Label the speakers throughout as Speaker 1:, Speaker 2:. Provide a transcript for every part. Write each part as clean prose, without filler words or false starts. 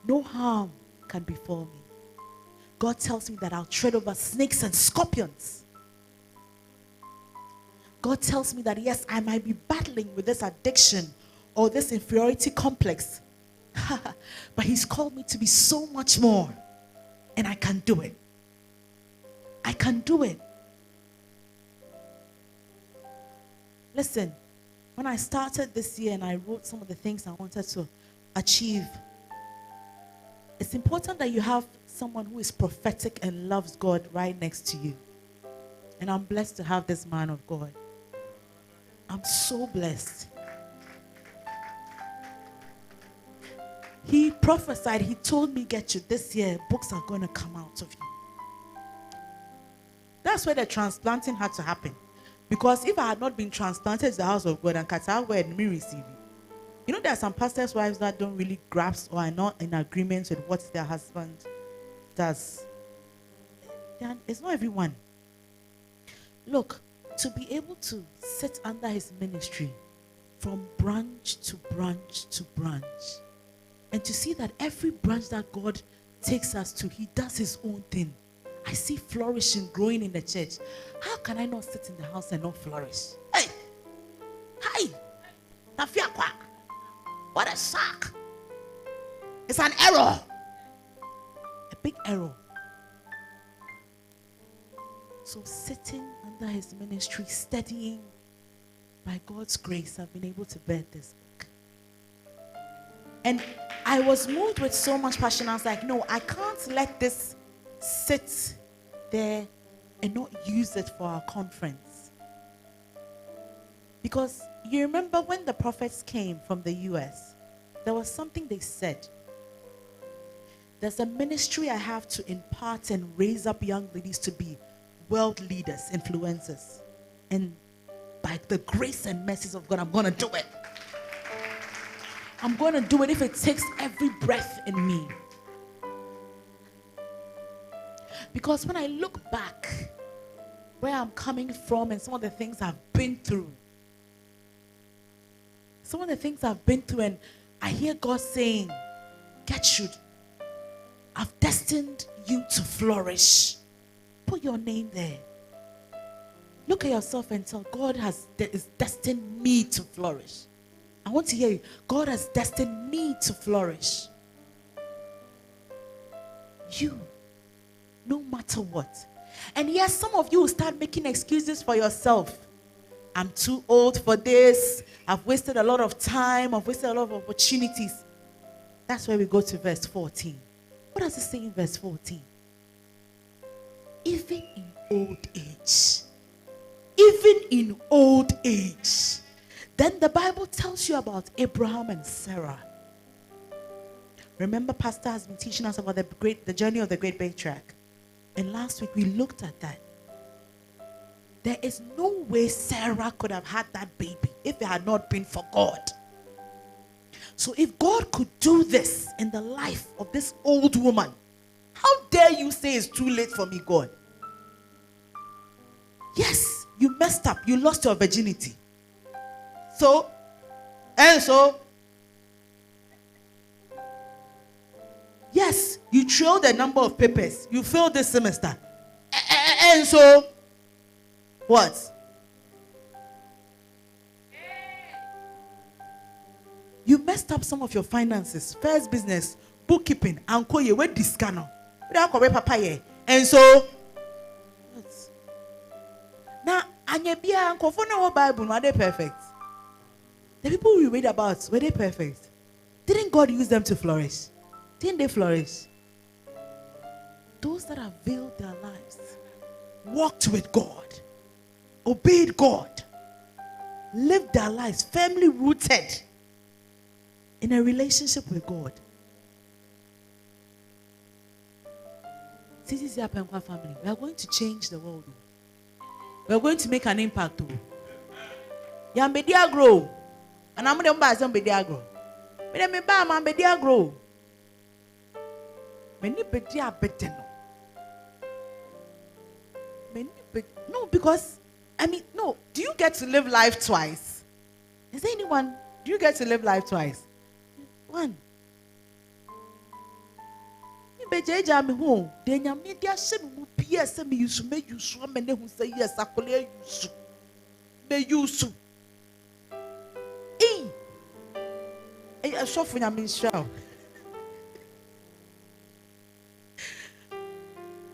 Speaker 1: no harm can befall me. God tells me that I'll tread over snakes and scorpions. God tells me that yes, I might be battling with this addiction or this inferiority complex. But he's called me to be so much more. And I can do it. I can do it. Listen, when I started this year and I wrote some of the things I wanted to achieve, it's important that you have someone who is prophetic and loves God right next to you. And I'm blessed to have this man of God. I'm so blessed. He prophesied, he told me, get you, this year, books are going to come out of you. That's where the transplanting had to happen. Because if I had not been transplanted to the house of God and Qatar, where me receive it. You know, there are some pastors' wives that don't really grasp or are not in agreement with what their husband does. It's not everyone. Look, to be able to sit under his ministry from branch to branch to branch, and to see that every branch that God takes us to, he does his own thing. I see flourishing growing in the church. How can I not sit in the house and not flourish? Hey! Hi! Tafiakwa! What a shock! It's an error. A big error. So sitting under his ministry, studying, by God's grace, I've been able to bear this book. And I was moved with so much passion. I was like, no, I can't let this sit there and not use it for our conference. Because you remember when the prophets came from the US, there was something they said. There's a ministry I have to impart and raise up young ladies to be world leaders, influencers. And by the grace and mercies of God, I'm going to do it. I'm going to do it if it takes every breath in me. Because when I look back where I'm coming from and some of the things I've been through, and I hear God saying, Gertrude, I've destined you to flourish. Put your name there. Look at yourself and tell God is destined me to flourish. I want to hear you. God has destined me to flourish. You, no matter what. And yes, some of you will start making excuses for yourself. I'm too old for this. I've wasted a lot of time. I've wasted a lot of opportunities. That's where we go to verse 14. What does it say in verse 14? Even in old age. Then the Bible tells you about Abraham and Sarah. Remember, Pastor has been teaching us about the journey of the great patriarch. And last week we looked at that. There is no way Sarah could have had that baby if it had not been for God. So if God could do this in the life of this old woman, how dare you say it's too late for me, God? Yes, you messed up. You lost your virginity. So, yes, you trailed a number of papers. You failed this semester. And so, what? You messed up some of your finances. First business, bookkeeping, and koye, where this scanner. And so, now, Anyabia and Kofona Bible, are they perfect? The people we read about, were they perfect? Didn't God use them to flourish? Didn't they flourish? Those that have veiled their lives, walked with God, obeyed God, lived their lives firmly rooted in a relationship with God. This is the Apenkwa family. We are going to change the world. We are going to make an impact. Yambedia grow. And I'm going to buy some bedia grow. But I'm buy my bedia grow. Many bedia better. No, because no. Do you get to live life twice? Is there anyone? Do you get to live life twice? One. bejeja me ho de nyame dia hye me mu pia se me yusu me yusu me ne hu se yes akole yusu me yusu so for nyame nhyira.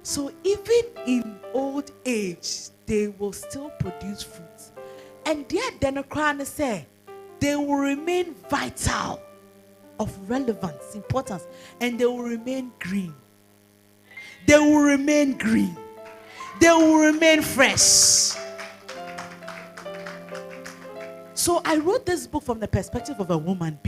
Speaker 1: So even in old age they will still produce fruit, and yet then a say they will remain vital, of relevance, importance, and they will remain green. They will remain green. They will remain fresh. So I wrote this book from the perspective of a woman